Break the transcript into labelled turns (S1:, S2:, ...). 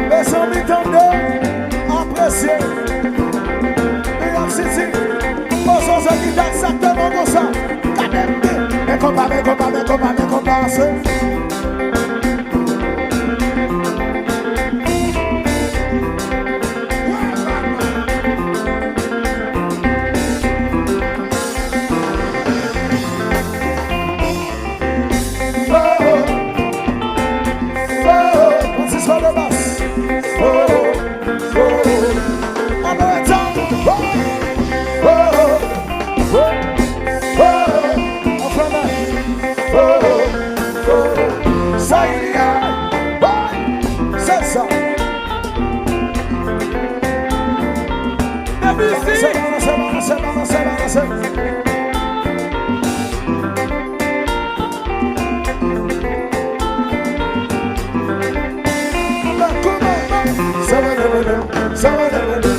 S1: Les amis tendez, appréciez. New York City, aux autres qui dansent exactement comme ça. Mais compas, c'est. Seven,